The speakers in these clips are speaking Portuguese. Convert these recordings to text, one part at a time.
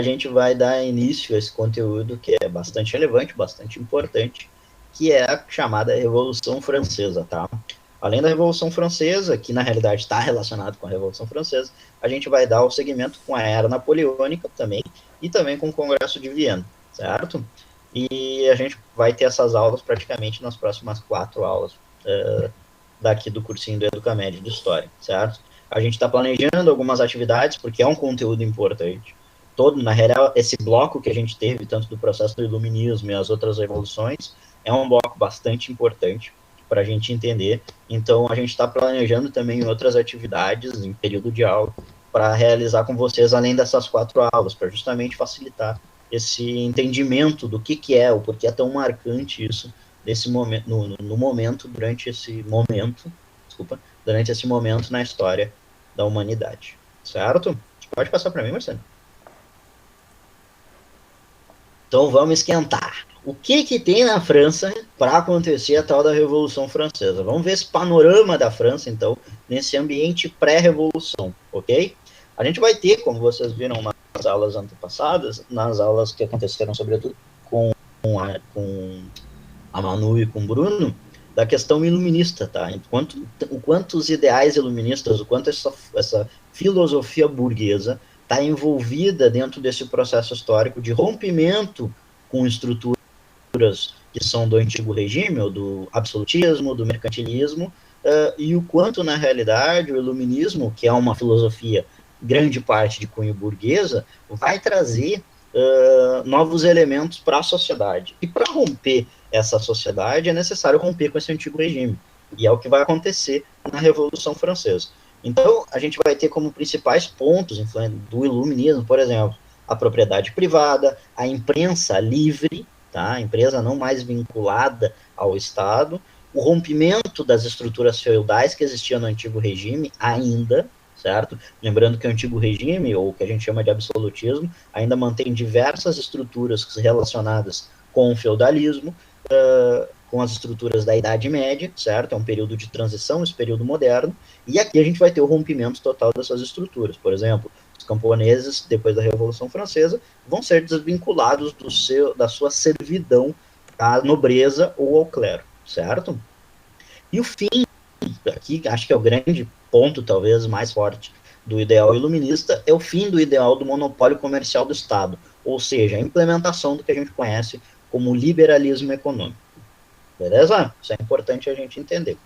a gente vai dar início a esse conteúdo que é bastante relevante, bastante importante, que é a chamada Revolução Francesa, tá? Além da Revolução Francesa, que na realidade está relacionado com a Revolução Francesa, a gente vai dar o segmento com a Era Napoleônica também, e também com o Congresso de Viena, certo? E a gente vai ter essas aulas praticamente nas próximas 4 aulas daqui do cursinho do Educamed de História, certo? A gente está planejando algumas atividades, porque é um conteúdo importante. Na real, esse bloco que a gente teve, tanto do processo do iluminismo e as outras revoluções, é um bloco bastante importante para a gente entender. Então, a gente está planejando também outras atividades em período de aula para realizar com vocês, além dessas 4 aulas, para justamente facilitar esse entendimento do que é, o porquê é tão marcante isso desse momento, durante esse momento na história da humanidade, certo? Pode passar para mim, Marcelo. Então vamos esquentar. O que tem na França para acontecer a tal da Revolução Francesa? Vamos ver esse panorama da França, então, nesse ambiente pré-revolução, ok? A gente vai ter, como vocês viram nas aulas antepassadas, nas aulas que aconteceram, sobretudo, com a Manu e com o Bruno, da questão iluminista, tá? O quanto os ideais iluministas, o quanto essa filosofia burguesa está envolvida dentro desse processo histórico de rompimento com estruturas que são do antigo regime, ou do absolutismo, do mercantilismo, e o quanto, na realidade, o iluminismo, que é uma filosofia grande parte de cunho burguesa, vai trazer novos elementos para a sociedade. E para romper essa sociedade é necessário romper com esse antigo regime. E é o que vai acontecer na Revolução Francesa. Então, a gente vai ter como principais pontos do iluminismo, por exemplo, a propriedade privada, a imprensa livre, tá? A empresa não mais vinculada ao Estado, o rompimento das estruturas feudais que existiam no antigo regime ainda, certo? Lembrando que o antigo regime, ou o que a gente chama de absolutismo, ainda mantém diversas estruturas relacionadas com o feudalismo, com as estruturas da Idade Média, certo? É um período de transição, esse período moderno, e aqui a gente vai ter o rompimento total dessas estruturas. Por exemplo, os camponeses, depois da Revolução Francesa, vão ser desvinculados da sua servidão à nobreza ou ao clero, certo? E o fim, aqui acho que é o grande ponto, talvez, mais forte do ideal iluminista, é o fim do ideal do monopólio comercial do Estado, ou seja, a implementação do que a gente conhece como liberalismo econômico. Beleza? Isso é importante a gente entender.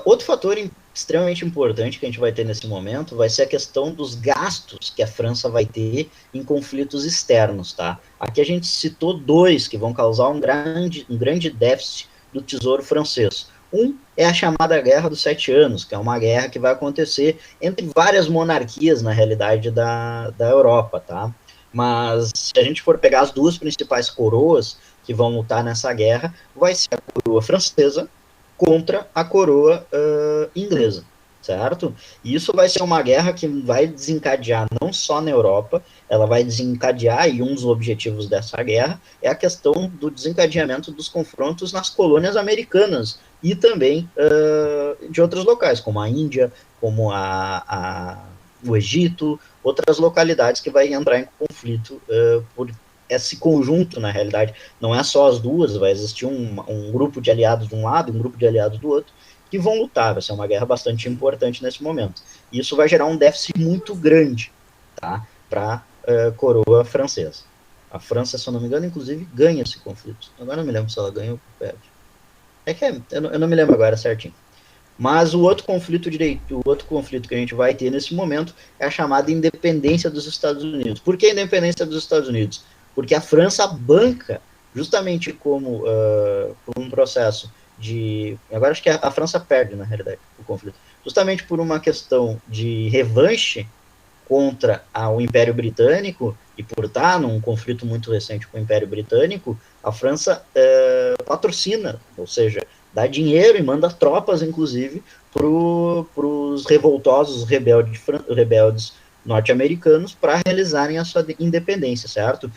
Outro fator extremamente importante que a gente vai ter nesse momento vai ser a questão dos gastos que a França vai ter em conflitos externos, tá? Aqui a gente citou 2 que vão causar um grande déficit do tesouro francês. Um é a chamada Guerra dos 7 Anos, que é uma guerra que vai acontecer entre várias monarquias, na realidade, da Europa, tá? Mas se a gente for pegar as 2 principais coroas que vão lutar nessa guerra, vai ser a coroa francesa contra a coroa inglesa, certo? E isso vai ser uma guerra que vai desencadear não só na Europa, ela vai desencadear, e um dos objetivos dessa guerra é a questão do desencadeamento dos confrontos nas colônias americanas e também de outros locais, como a Índia, como o Egito, outras localidades que vai entrar em conflito por esse conjunto, na realidade, não é só as 2, vai existir um grupo de aliados de um lado, um grupo de aliados do outro, que vão lutar, vai ser uma guerra bastante importante nesse momento. E isso vai gerar um déficit muito grande, tá, para a coroa francesa. A França, se eu não me engano, inclusive, ganha esse conflito. Agora não me lembro se ela ganha ou perde. Eu não me lembro agora certinho. Mas o outro conflito que a gente vai ter nesse momento é a chamada independência dos Estados Unidos. Por que a independência dos Estados Unidos? Porque a França banca, justamente como por um processo de... Agora acho que a França perde, na realidade, o conflito. Justamente por uma questão de revanche contra o Império Britânico, e por estar num conflito muito recente com o Império Britânico, a França patrocina, ou seja, dá dinheiro e manda tropas, inclusive, para os revoltosos rebeldes norte-americanos para realizarem a sua independência, certo?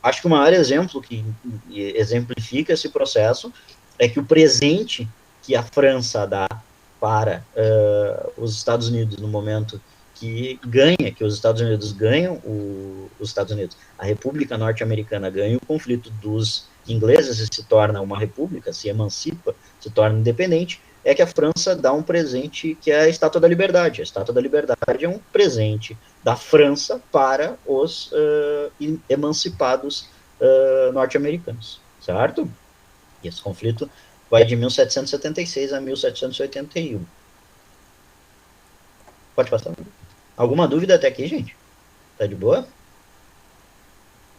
Acho que o maior exemplo que exemplifica esse processo é que o presente que a França dá para os Estados Unidos no momento que ganha, que os Estados Unidos ganham, os Estados Unidos, a República Norte-Americana ganha o conflito dos ingleses e se torna uma república, se emancipa, se torna independente, é que a França dá um presente que é a Estátua da Liberdade. A Estátua da Liberdade é um presente da França para os emancipados norte-americanos, certo? E esse conflito vai de 1776 a 1781. Pode passar. Alguma dúvida até aqui, gente? Tá de boa?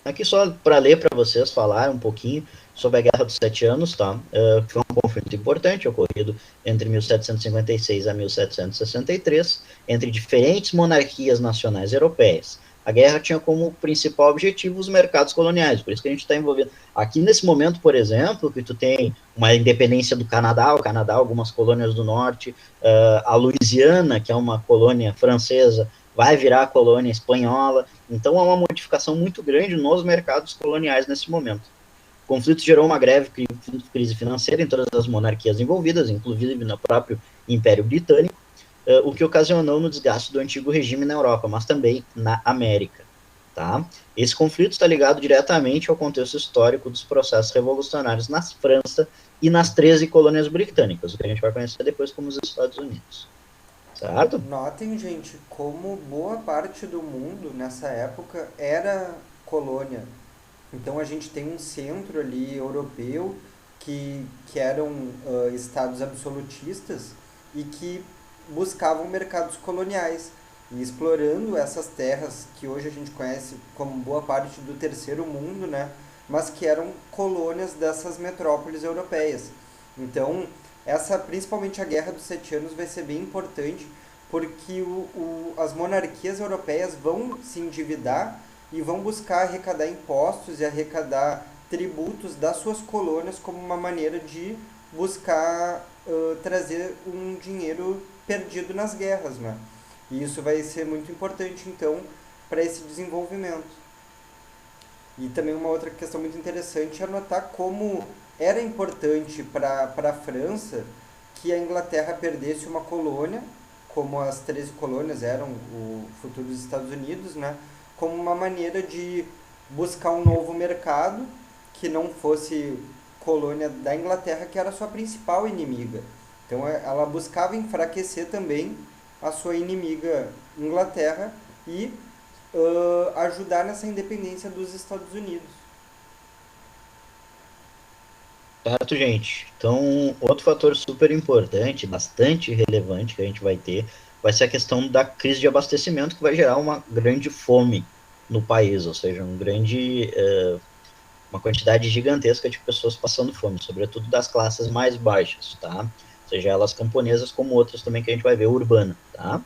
Aqui só para ler para vocês falar um pouquinho sobre a Guerra dos Sete Anos, tá? Foi um conflito importante ocorrido entre 1756 a 1763 entre diferentes monarquias nacionais europeias. A guerra tinha como principal objetivo os mercados coloniais, por isso que a gente está envolvido. Aqui nesse momento, por exemplo, que tu tem uma independência do Canadá, o Canadá, algumas colônias do norte, a Louisiana, que é uma colônia francesa, vai virar colônia espanhola. Então há uma modificação muito grande nos mercados coloniais nesse momento. O conflito gerou uma grave crise financeira em todas as monarquias envolvidas, inclusive no próprio Império Britânico, o que ocasionou no desgaste do antigo regime na Europa, mas também na América. Tá? Esse conflito está ligado diretamente ao contexto histórico dos processos revolucionários na França e nas 13 colônias britânicas, o que a gente vai conhecer depois como os Estados Unidos. Certo? Notem, gente, como boa parte do mundo nessa época era colônia. Então a gente tem um centro ali europeu que eram estados absolutistas e que buscavam mercados coloniais e explorando essas terras que hoje a gente conhece como boa parte do terceiro mundo, né? Mas que eram colônias dessas metrópoles europeias. Então, principalmente a Guerra dos Sete Anos vai ser bem importante porque as monarquias europeias vão se endividar e vão buscar arrecadar impostos e arrecadar tributos das suas colônias como uma maneira de buscar trazer um dinheiro perdido nas guerras, né? E isso vai ser muito importante, então, para esse desenvolvimento. E também uma outra questão muito interessante é notar como era importante para a França que a Inglaterra perdesse uma colônia, como as 13 colônias eram o futuro dos Estados Unidos, né? Como uma maneira de buscar um novo mercado que não fosse colônia da Inglaterra, que era a sua principal inimiga. Então ela buscava enfraquecer também a sua inimiga Inglaterra e ajudar nessa independência dos Estados Unidos. Certo, gente. Então, outro fator super importante, bastante relevante que a gente vai ter, vai ser a questão da crise de abastecimento, que vai gerar uma grande fome no país, ou seja, uma quantidade gigantesca de pessoas passando fome, sobretudo das classes mais baixas, tá? Seja elas camponesas como outras também que a gente vai ver urbana, tá?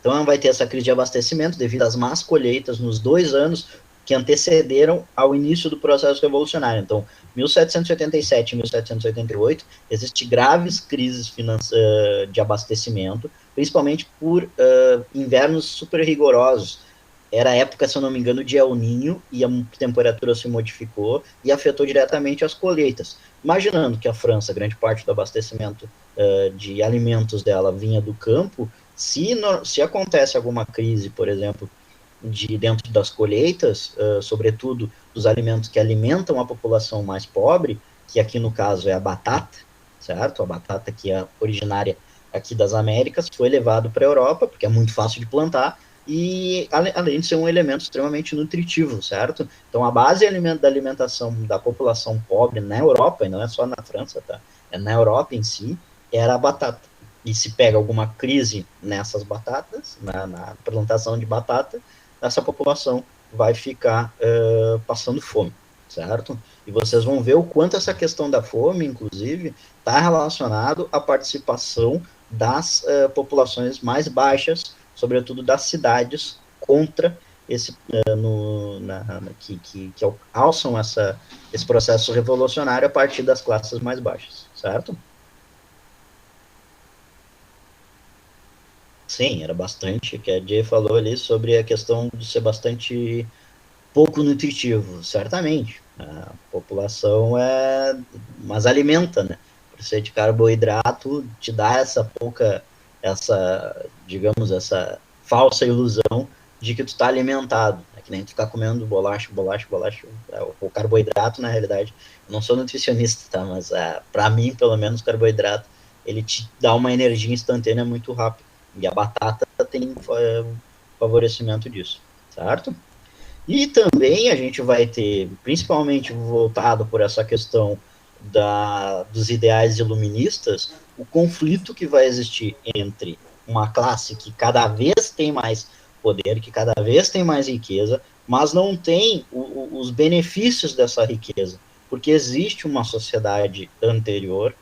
Então vai ter essa crise de abastecimento devido às más colheitas nos 2 anos que antecederam ao início do processo revolucionário. Então, 1787 e 1788, existem graves crises de abastecimento, principalmente por invernos super rigorosos. Era a época, se eu não me engano, de El Niño, e a temperatura se modificou e afetou diretamente as colheitas. Imaginando que a França, grande parte do abastecimento de alimentos dela vinha do campo, se acontece alguma crise, por exemplo, dentro das colheitas, sobretudo dos alimentos que alimentam a população mais pobre, que aqui no caso é a batata, certo? A batata que é originária aqui das Américas, foi levado para a Europa, porque é muito fácil de plantar, e além de ser um elemento extremamente nutritivo, certo? Então a base da alimentação da população pobre na Europa, e não é só na França, tá? É na Europa em si, era a batata. E se pega alguma crise nessas batatas, na plantação de batata, essa população vai ficar passando fome, certo? E vocês vão ver o quanto essa questão da fome, inclusive, está relacionado à participação das populações mais baixas, sobretudo das cidades, contra esse que alçam esse processo revolucionário a partir das classes mais baixas, certo? Sim, era bastante, que a Jay falou ali sobre a questão de ser bastante pouco nutritivo, certamente. A população mas alimenta, né? Por ser de carboidrato, te dá essa digamos, essa falsa ilusão de que tu está alimentado, é que nem tu ficar comendo bolacha, o carboidrato, na realidade, eu não sou nutricionista, tá, mas para mim, pelo menos, o carboidrato, ele te dá uma energia instantânea muito rápido, e a batata tem favorecimento disso, certo? E também a gente vai ter, principalmente voltado por essa questão dos ideais iluministas, o conflito que vai existir entre uma classe que cada vez tem mais poder, que cada vez tem mais riqueza, mas não tem os benefícios dessa riqueza, porque existe uma sociedade anterior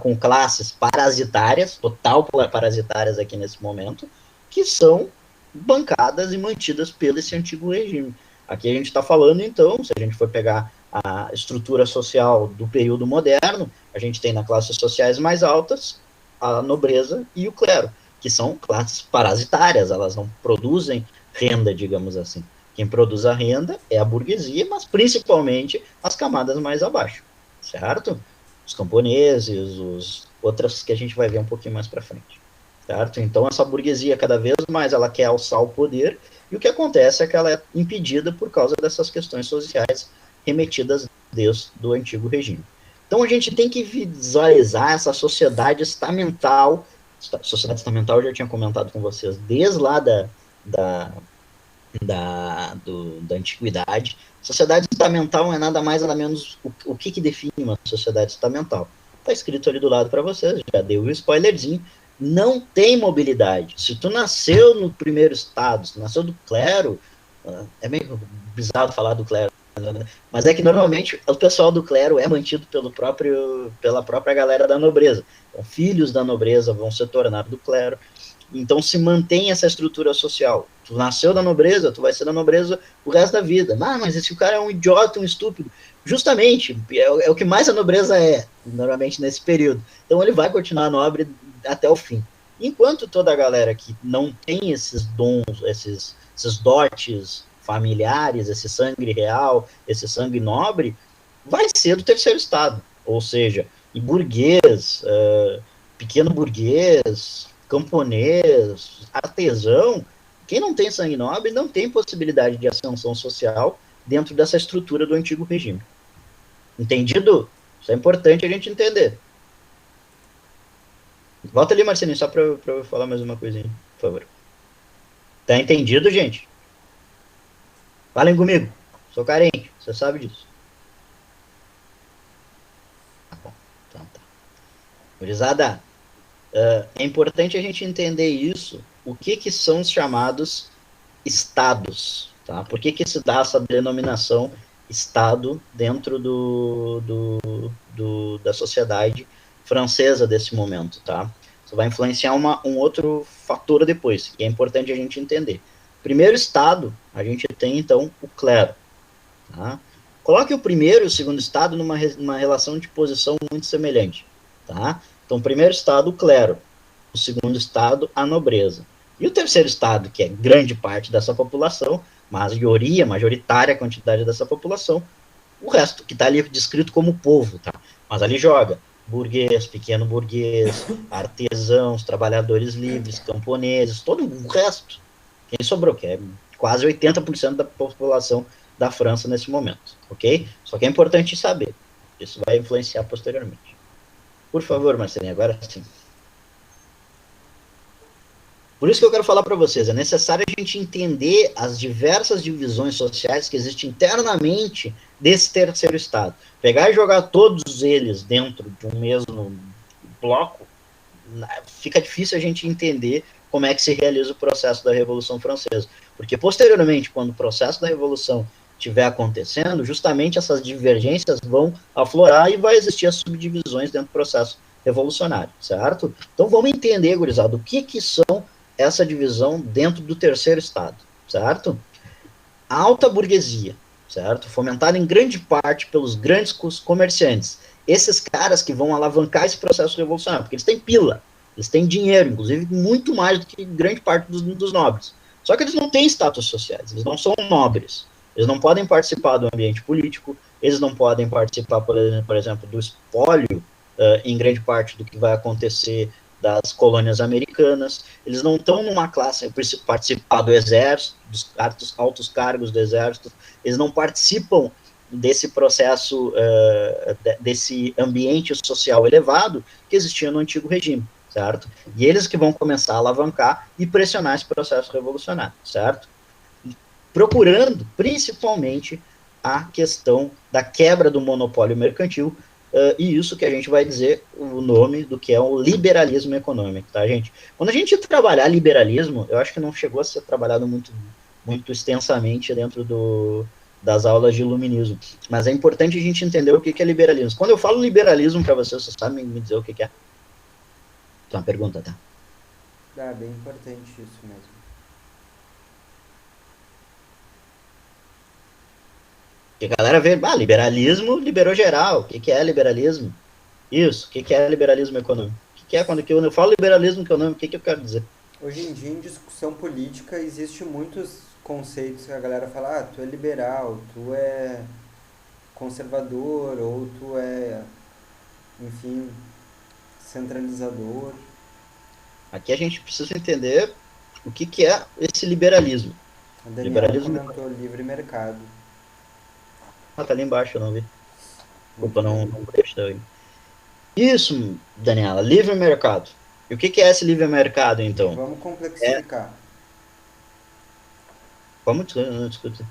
com classes parasitárias, total parasitárias aqui nesse momento, que são bancadas e mantidas pelo esse antigo regime. Aqui a gente está falando, então, se a gente for pegar a estrutura social do período moderno, a gente tem nas classes sociais mais altas a nobreza e o clero, que são classes parasitárias, elas não produzem renda, digamos assim. Quem produz a renda é a burguesia, mas principalmente as camadas mais abaixo, certo? Os camponeses, outras que a gente vai ver um pouquinho mais para frente. Certo? Então, essa burguesia, cada vez mais, ela quer alçar o poder, e o que acontece é que ela é impedida por causa dessas questões sociais remetidas desde o antigo regime. Então, a gente tem que visualizar essa sociedade estamental. Sociedade estamental eu já tinha comentado com vocês, desde lá da antiguidade. Sociedade estamental não é nada mais, nada menos o que define uma sociedade estamental. Está escrito ali do lado para vocês, já dei um spoilerzinho. Não tem mobilidade. Se tu nasceu no primeiro estado, se tu nasceu do clero, é meio bizarro falar do clero, mas é que normalmente o pessoal do clero é mantido pela própria galera da nobreza. Então, filhos da nobreza vão se tornar do clero. Então se mantém essa estrutura social. Tu nasceu da nobreza, tu vai ser da nobreza o resto da vida. Mas esse cara é um idiota, um estúpido. Justamente, é o que mais a nobreza é, normalmente nesse período. Então ele vai continuar nobre até o fim. Enquanto toda a galera que não tem esses dons, esses dotes familiares, esse sangue real, esse sangue nobre, vai ser do terceiro estado. Ou seja, burguês, pequeno burguês, camponês, artesão, quem não tem sangue nobre não tem possibilidade de ascensão social dentro dessa estrutura do antigo regime. Entendido? Isso é importante a gente entender. Volta ali, Marcelinho, só para eu falar mais uma coisinha, por favor. Tá entendido, gente? Falem comigo. Sou carente, você sabe disso. Tá bom, então tá. Gurizada, é importante a gente entender isso, o que são os chamados estados, tá? Por que se dá essa denominação estado dentro da sociedade francesa desse momento, tá? Isso vai influenciar um outro fator depois, que é importante a gente entender. Primeiro estado, a gente tem, então, o clero, tá? Coloque o primeiro e o segundo estado numa relação de posição muito semelhante, tá? Então, o primeiro estado, o clero. O segundo estado, a nobreza. E o terceiro estado, que é grande parte dessa população, majoritária quantidade dessa população, o resto, que está ali descrito como povo, tá? Mas ali joga burguês, pequeno burguês, artesãos, trabalhadores livres, camponeses, todo o resto. Quem sobrou, que é quase 80% da população da França nesse momento, ok? Só que é importante saber. Isso vai influenciar posteriormente. Por favor, Marcelinho, agora sim. Por isso que eu quero falar para vocês, é necessário a gente entender as diversas divisões sociais que existem internamente desse terceiro estado. Pegar e jogar todos eles dentro de um mesmo bloco, fica difícil a gente entender como é que se realiza o processo da Revolução Francesa. Porque, posteriormente, quando o processo da Revolução estiver acontecendo, justamente essas divergências vão aflorar e vai existir as subdivisões dentro do processo revolucionário, certo? Então, vamos entender, gurizada, o que são essa divisão dentro do terceiro estado, certo? A alta burguesia, certo? Fomentada em grande parte pelos grandes comerciantes. Esses caras que vão alavancar esse processo revolucionário, porque eles têm pila, eles têm dinheiro, inclusive muito mais do que grande parte dos nobres. Só que eles não têm status sociais, eles não são nobres. Eles não podem participar do ambiente político, eles não podem participar, por exemplo, do espólio em grande parte do que vai acontecer das colônias americanas, eles não estão numa classe, participar do exército, dos altos cargos do exército, eles não participam desse processo, desse ambiente social elevado que existia no antigo regime, certo? E eles que vão começar a alavancar e pressionar esse processo revolucionário, certo? Procurando, principalmente, a questão da quebra do monopólio mercantil, e isso que a gente vai dizer o nome do que é o liberalismo econômico, tá, gente? Quando a gente trabalhar liberalismo, eu acho que não chegou a ser trabalhado muito extensamente dentro das aulas de iluminismo, mas é importante a gente entender o que é liberalismo. Quando eu falo liberalismo para vocês sabem me dizer o que é? Então, uma pergunta, tá? Ah, bem importante isso mesmo. Porque a galera vê, liberalismo liberou geral. O que é liberalismo? Isso, o que é liberalismo econômico? O que é quando eu falo liberalismo econômico, o que eu quero dizer? Hoje em dia, em discussão política, existe muitos conceitos que a galera fala, ah, tu é liberal, tu é conservador, ou tu é, enfim, centralizador. Aqui a gente precisa entender o que é esse liberalismo. A Daniela Liberalismo. comentou livre mercado. Ah, tá ali embaixo, eu não vi. Muito Desculpa, bem. não prestei. Isso, Daniela, livre mercado. E o que é esse livre mercado, então? Vamos É, complexificar. vamos discutir.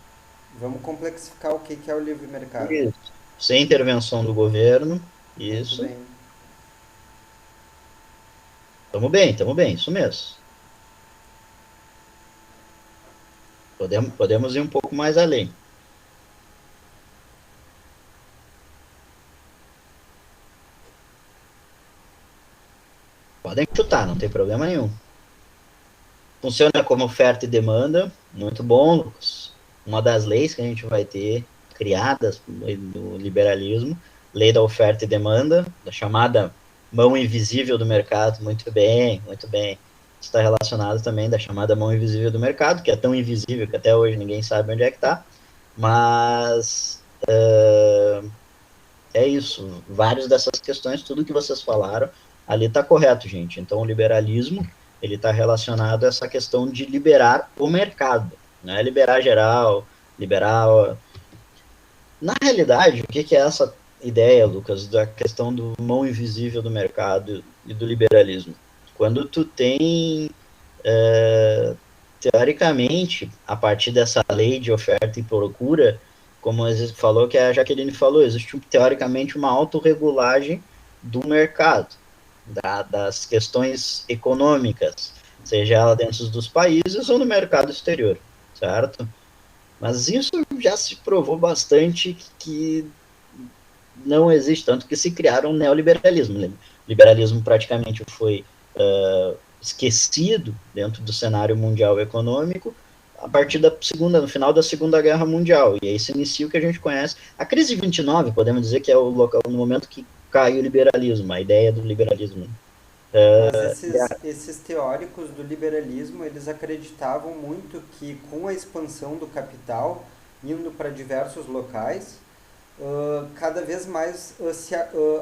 Vamos complexificar o que é o livre mercado. Isso. Sem intervenção do governo. Muito Isso. bem. Tamo bem, isso mesmo. Podemos ir um pouco mais além. Podem chutar, não tem problema nenhum. Funciona como oferta e demanda, muito bom, Lucas. Uma das leis que a gente vai ter criadas no liberalismo, lei da oferta e demanda, da chamada mão invisível do mercado, muito bem, muito bem. Está relacionado também da chamada mão invisível do mercado, que é tão invisível que até hoje ninguém sabe onde é que está, mas é isso, várias dessas questões, tudo que vocês falaram, ali está correto, gente. Então, o liberalismo, ele está relacionado a essa questão de liberar o mercado, não é liberar geral, liberar... Na realidade, o que é essa ideia, Lucas, da questão do mão invisível do mercado e do liberalismo? Quando tu tem, teoricamente, a partir dessa lei de oferta e procura, como falou que a Jaqueline falou, existe teoricamente uma autorregulagem do mercado, das questões econômicas, seja ela dentro dos países ou no mercado exterior, certo? Mas isso já se provou bastante que não existe, tanto que se criaram um neoliberalismo. O liberalismo praticamente foi esquecido dentro do cenário mundial econômico a partir no final da Segunda Guerra Mundial. E aí se inicia o que a gente conhece. A crise de 29, podemos dizer que é o local, no momento que cai o liberalismo, a ideia do liberalismo. Mas esses teóricos do liberalismo, eles acreditavam muito que com a expansão do capital, indo para diversos locais, cada vez mais se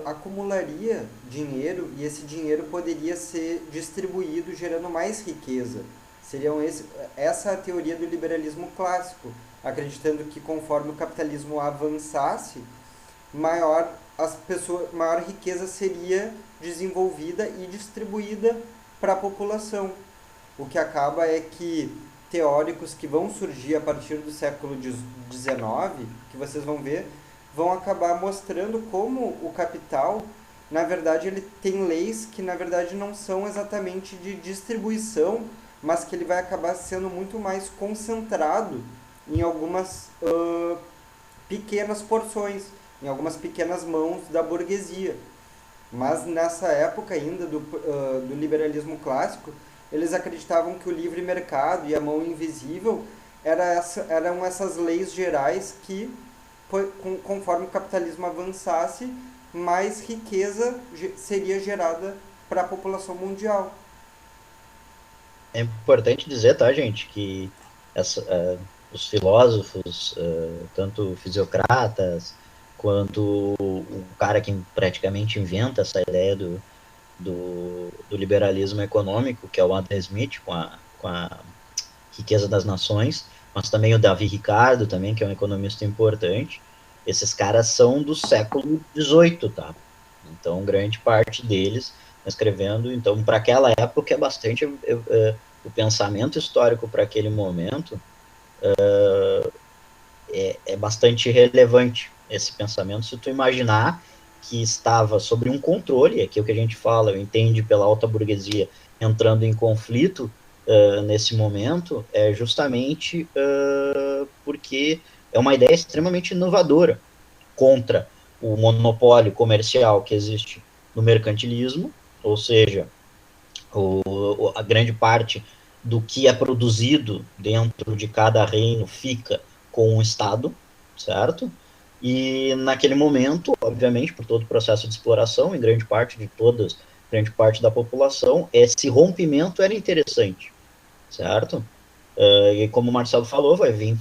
acumularia dinheiro e esse dinheiro poderia ser distribuído gerando mais riqueza. Essa é a teoria do liberalismo clássico, acreditando que conforme o capitalismo avançasse, maior riqueza seria desenvolvida e distribuída para a população. O que acaba é que teóricos que vão surgir a partir do século XIX, que vocês vão ver, vão acabar mostrando como o capital, na verdade, ele tem leis que na verdade não são exatamente de distribuição, mas que ele vai acabar sendo muito mais concentrado em algumas pequenas porções, em algumas pequenas mãos da burguesia. Mas nessa época ainda do liberalismo clássico, eles acreditavam que o livre mercado e a mão invisível eram essas leis gerais que, conforme o capitalismo avançasse, mais riqueza seria gerada para a população mundial. É importante dizer, tá, gente, que os filósofos, tanto fisiocratas, quanto o cara que praticamente inventa essa ideia do liberalismo econômico, que é o Adam Smith, com a Riqueza das Nações, mas também o Davi Ricardo, também, que é um economista importante. Esses caras são do século XVIII, tá? Então, grande parte deles escrevendo. Então, para aquela época, é bastante. O pensamento histórico para aquele momento é bastante relevante, esse pensamento. Se tu imaginar que estava sobre um controle, aqui é o que a gente fala, entende pela alta burguesia entrando em conflito nesse momento, é justamente porque é uma ideia extremamente inovadora contra o monopólio comercial que existe no mercantilismo, ou seja, a grande parte do que é produzido dentro de cada reino fica com o Estado, certo? E naquele momento, obviamente, por todo o processo de exploração, em grande parte da população, esse rompimento era interessante, certo? E como o Marcelo falou, vai vir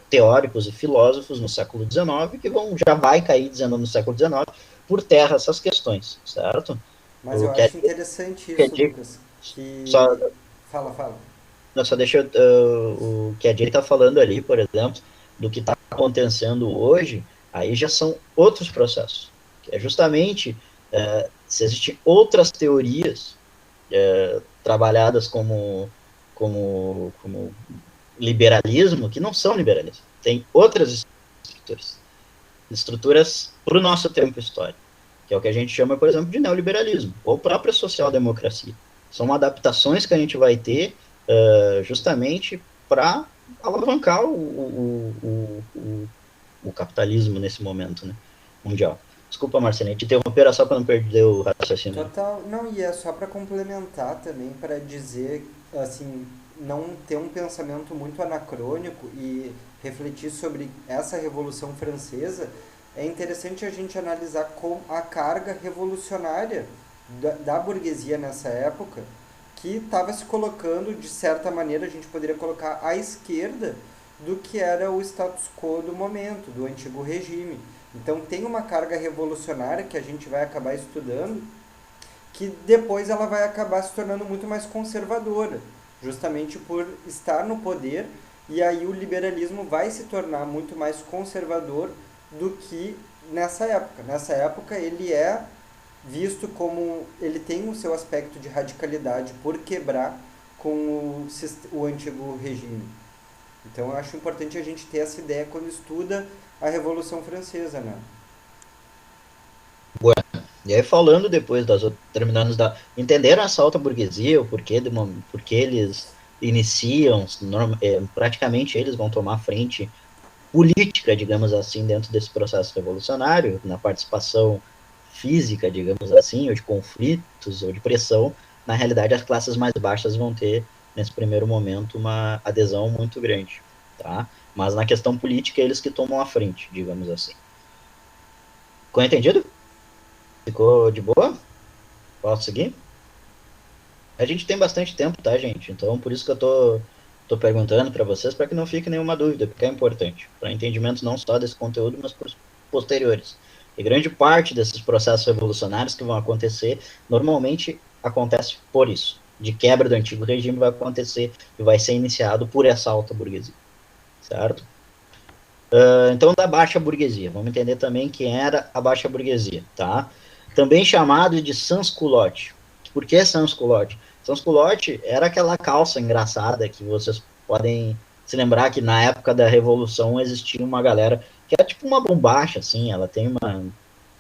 teóricos e filósofos no século XIX que já vai cair dizendo no século XIX por terra essas questões, certo? Mas O eu que é, acho interessante que é isso, de, Lucas, só, que... Fala, fala. só deixa o que a Jay está falando ali, por exemplo, do que está acontecendo hoje, aí já são outros processos, que é justamente se existem outras teorias trabalhadas como liberalismo, que não são liberalismo. Tem outras estruturas para o nosso tempo histórico, que é o que a gente chama, por exemplo, de neoliberalismo, ou própria social-democracia. São adaptações que a gente vai ter justamente para alavancar o capitalismo nesse momento, né, mundial. Desculpa, Marcelinho, te interromper só para não perder o raciocínio. Total, não, e é só para complementar também, para dizer, assim, não ter um pensamento muito anacrônico e refletir sobre essa Revolução Francesa, é interessante a gente analisar com a carga revolucionária da burguesia nessa época, que estava se colocando, de certa maneira, a gente poderia colocar à esquerda do que era o status quo do momento, do antigo regime. Então tem uma carga revolucionária que a gente vai acabar estudando, que depois ela vai acabar se tornando muito mais conservadora, justamente por estar no poder, e aí o liberalismo vai se tornar muito mais conservador do que nessa época. Nessa época ele é visto como, ele tem o seu aspecto de radicalidade por quebrar com o antigo regime. Então eu acho importante a gente ter essa ideia quando estuda a Revolução Francesa, né? E aí falando depois terminando entenderam essa alta burguesia, o porquê eles iniciam, praticamente eles vão tomar frente política, digamos assim, dentro desse processo revolucionário, na participação física, digamos assim, ou de conflitos, ou de pressão. Na realidade, as classes mais baixas vão ter, nesse primeiro momento, uma adesão muito grande, tá? Mas na questão política, eles que tomam a frente, digamos assim. Ficou entendido? Ficou de boa? Posso seguir? A gente tem bastante tempo, tá, gente? Então, por isso que eu tô perguntando para vocês, para que não fique nenhuma dúvida, porque é importante, para entendimento não só desse conteúdo, mas para os posteriores. E grande parte desses processos revolucionários que vão acontecer, normalmente acontece por isso. De quebra do antigo regime vai acontecer e vai ser iniciado por essa alta burguesia, certo? Então, da baixa burguesia. Vamos entender também quem era a baixa burguesia, tá? Também chamado de sans-culotte. Por que sans-culotte? Sans-culotte era aquela calça engraçada que vocês podem se lembrar que na época da Revolução existia uma galera que era tipo uma bombacha, assim, ela tem uma...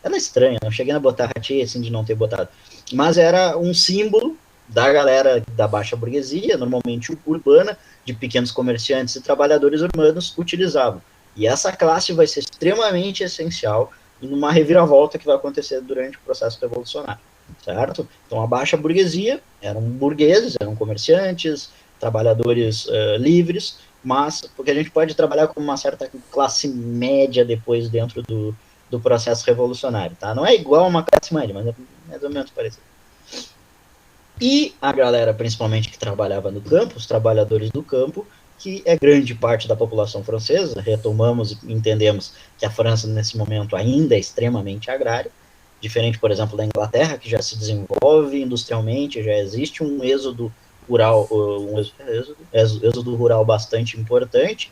Ela é estranha, não cheguei a botar ratinha assim de não ter botado. Mas era um símbolo da galera da baixa burguesia, normalmente urbana, de pequenos comerciantes e trabalhadores urbanos, utilizavam. E essa classe vai ser extremamente essencial numa reviravolta que vai acontecer durante o processo revolucionário, certo? Então, a baixa burguesia eram burgueses, eram comerciantes, trabalhadores livres, mas porque a gente pode trabalhar com uma certa classe média depois dentro do processo revolucionário, tá? Não é igual a uma classe média, mas é mais ou menos parecido. E a galera, principalmente, que trabalhava no campo, os trabalhadores do campo, que é grande parte da população francesa, retomamos e entendemos que a França, nesse momento, ainda é extremamente agrária, diferente, por exemplo, da Inglaterra, que já se desenvolve industrialmente, já existe um êxodo rural, êxodo rural bastante importante.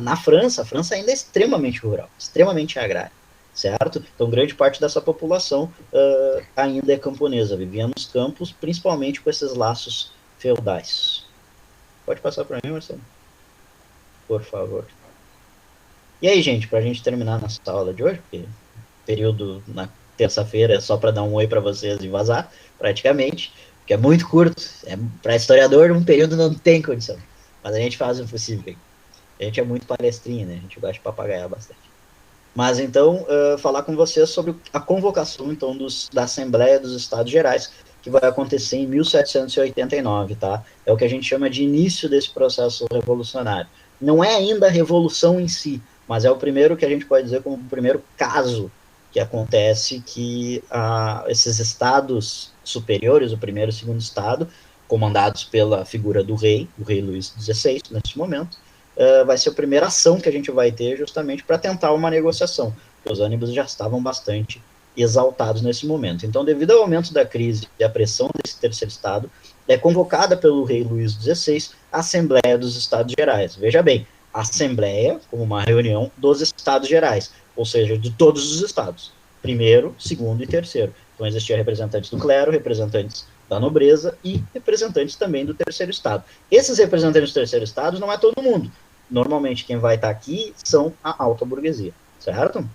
Na França, a França ainda é extremamente rural, extremamente agrária, certo? Então, grande parte dessa população ainda é camponesa, vivia nos campos, principalmente com esses laços feudais. Pode passar para mim, Marcelo? Por favor. E aí, gente, para a gente terminar nossa aula de hoje, porque período na terça-feira é só para dar um oi para vocês e vazar, praticamente, porque é muito curto. Para historiador, um período não tem condição. Mas a gente faz o possível. A gente é muito palestrinha, né? A gente gosta de papagaiar bastante. Mas então, falar com vocês sobre a convocação então da Assembleia dos Estados Gerais, que vai acontecer em 1789, tá? É o que a gente chama de início desse processo revolucionário. Não é ainda a revolução em si, mas é o primeiro que a gente pode dizer como o primeiro caso que acontece que esses estados superiores, o primeiro e o segundo estado, comandados pela figura do rei, o rei Luís XVI, nesse momento, vai ser a primeira ação que a gente vai ter justamente para tentar uma negociação. Os ânimos já estavam bastante exaltados nesse momento. Então, devido ao aumento da crise e à pressão desse terceiro estado, é convocada pelo rei Luís XVI a Assembleia dos Estados Gerais. Veja bem, a Assembleia como uma reunião dos Estados Gerais, ou seja, de todos os estados, primeiro, segundo e terceiro. Então, existiam representantes do clero, representantes da nobreza e representantes também do terceiro estado. Esses representantes do terceiro estado não é todo mundo. Normalmente quem vai estar aqui são a alta burguesia, certo?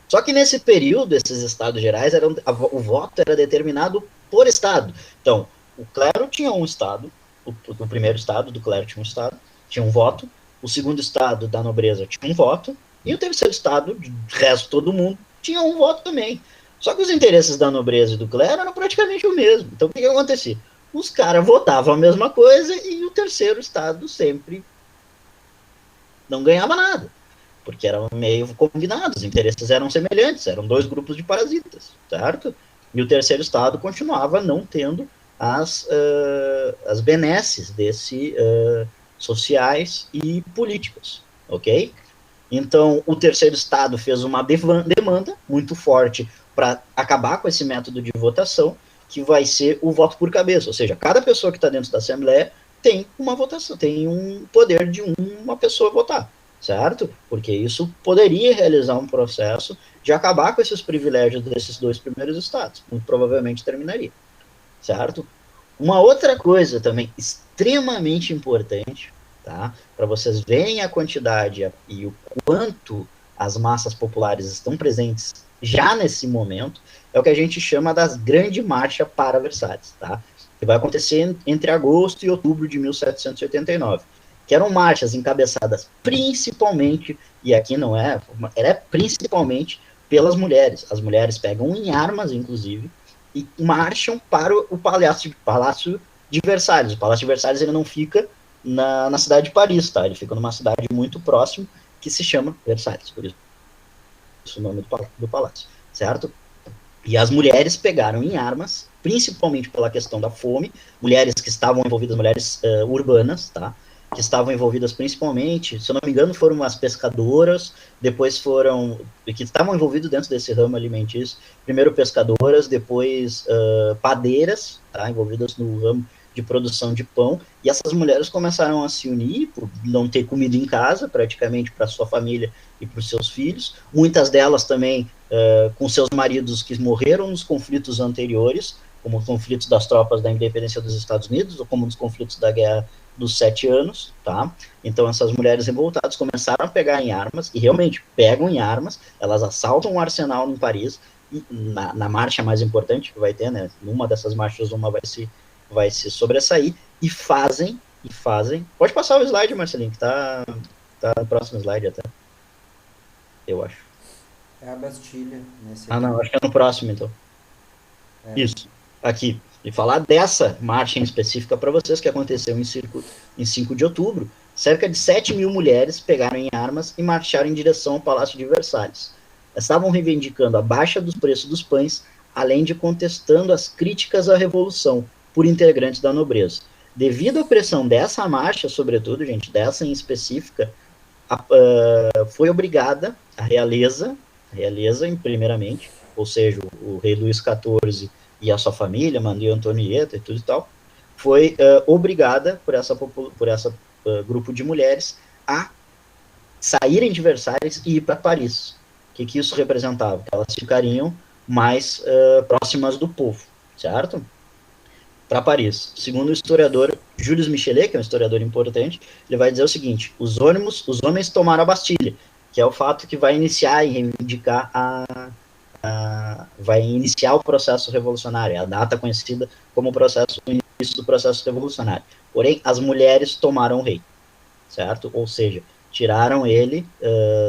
Só que nesse período, esses estados gerais, o voto era determinado por estado. Então, o clero tinha um estado, o primeiro estado do clero tinha um estado, tinha um voto, o segundo estado da nobreza tinha um voto, e o terceiro estado, o resto todo mundo, tinha um voto também. Só que os interesses da nobreza e do clero eram praticamente o mesmo. Então, o que acontecia? Os caras votavam a mesma coisa e o terceiro estado sempre não ganhava nada, porque eram meio combinados, os interesses eram semelhantes, eram dois grupos de parasitas, certo? E o terceiro estado continuava não tendo as benesses sociais e políticas, ok? Então, o terceiro estado fez uma demanda muito forte para acabar com esse método de votação, que vai ser o voto por cabeça, ou seja, cada pessoa que está dentro da Assembleia tem uma votação, tem um poder de uma pessoa votar, certo? Porque isso poderia realizar um processo de acabar com esses privilégios desses dois primeiros estados, muito provavelmente terminaria, certo? Uma outra coisa também extremamente importante, tá? Para vocês verem a quantidade e o quanto as massas populares estão presentes já nesse momento, é o que a gente chama das Grande Marcha para Versalhes, tá? Que vai acontecer entre agosto e outubro de 1789, que eram marchas encabeçadas principalmente, e aqui não é, ela é principalmente pelas mulheres. As mulheres pegam em armas, inclusive, e marcham para o Palácio de Versalhes. O Palácio de Versalhes ele não fica na cidade de Paris, tá? Ele fica numa cidade muito próxima que se chama Versalhes, por isso o nome do palácio, certo? E as mulheres pegaram em armas, principalmente pela questão da fome, mulheres que estavam envolvidas, mulheres urbanas, tá? Que estavam envolvidas principalmente, se eu não me engano, foram as pescadoras, depois foram, que estavam envolvidos dentro desse ramo alimentício, primeiro pescadoras, depois padeiras, tá? Envolvidas no ramo de produção de pão, e essas mulheres começaram a se unir por não ter comida em casa, praticamente para sua família e para os seus filhos, muitas delas também com seus maridos que morreram nos conflitos anteriores, como os conflitos das tropas da independência dos Estados Unidos, ou como nos conflitos da Guerra dos 7 anos, tá? Então essas mulheres revoltadas começaram a pegar em armas, e realmente pegam em armas, elas assaltam um arsenal em Paris, e na marcha mais importante que vai ter, né? Numa dessas marchas, uma vai se sobressair, e fazem, pode passar o slide, Marcelinho, que tá no próximo slide até, eu acho. É a Bastilha. Não, acho que é no próximo, então. Isso, aqui. E falar dessa marcha em específica para vocês, que aconteceu em 5 de outubro, cerca de 7 mil mulheres pegaram em armas e marcharam em direção ao Palácio de Versalhes. Estavam reivindicando a baixa dos preços dos pães, além de contestando as críticas à Revolução por integrantes da nobreza. Devido à pressão dessa marcha, sobretudo, gente, dessa em específica, foi obrigada a realeza, primeiramente, ou seja, o rei Luís XIV e a sua família, Maria Antonieta e tudo e tal, foi obrigada por essa grupo de mulheres a saírem de Versalhes e ir para Paris. O que isso representava? Que elas ficariam mais próximas do povo, certo? Para Paris. Segundo o historiador Jules Michelet, que é um historiador importante, ele vai dizer o seguinte: os homens tomaram a Bastilha, que é o fato que vai iniciar e reivindicar vai iniciar o processo revolucionário, a data conhecida como o início do processo revolucionário. Porém, as mulheres tomaram o rei, certo? Ou seja, tiraram ele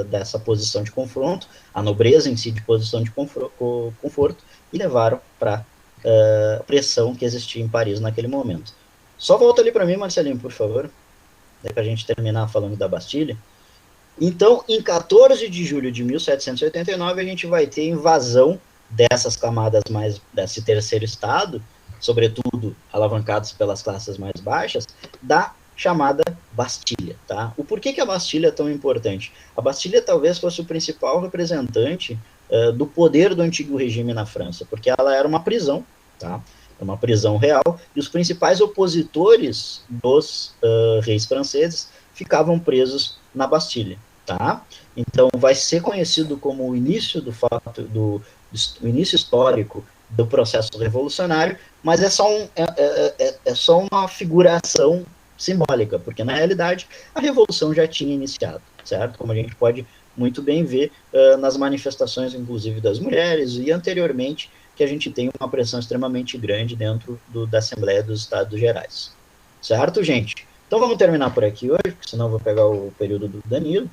dessa posição de confronto, a nobreza em si de posição de conforto, e levaram para a pressão que existia em Paris naquele momento. Só volta ali para mim, Marcelinho, por favor, para a gente terminar falando da Bastilha. Então, em 14 de julho de 1789, a gente vai ter invasão dessas camadas desse terceiro estado, sobretudo alavancados pelas classes mais baixas, da chamada Bastilha, tá? O porquê que a Bastilha é tão importante? A Bastilha talvez fosse o principal representante do poder do antigo regime na França, porque ela era uma prisão, tá? Uma prisão real, e os principais opositores dos reis franceses ficavam presos na Bastilha, tá? Então vai ser conhecido como o início do início histórico do processo revolucionário, mas é só uma figuração simbólica, porque na realidade a revolução já tinha iniciado, certo? Como a gente pode muito bem ver nas manifestações, inclusive das mulheres, e anteriormente, que a gente tem uma pressão extremamente grande dentro da Assembleia dos Estados Gerais. Certo, gente? Então vamos terminar por aqui hoje, porque senão eu vou pegar o período do Danilo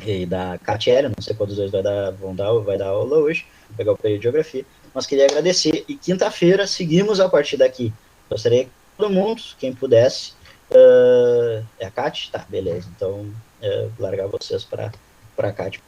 e da Catiele, não sei qual dos dois vai dar aula hoje, vou pegar o período de geografia, mas queria agradecer, e quinta-feira seguimos a partir daqui. Gostaria que todo mundo, quem pudesse, é a Cati? Tá, beleza, então largar vocês para a Cati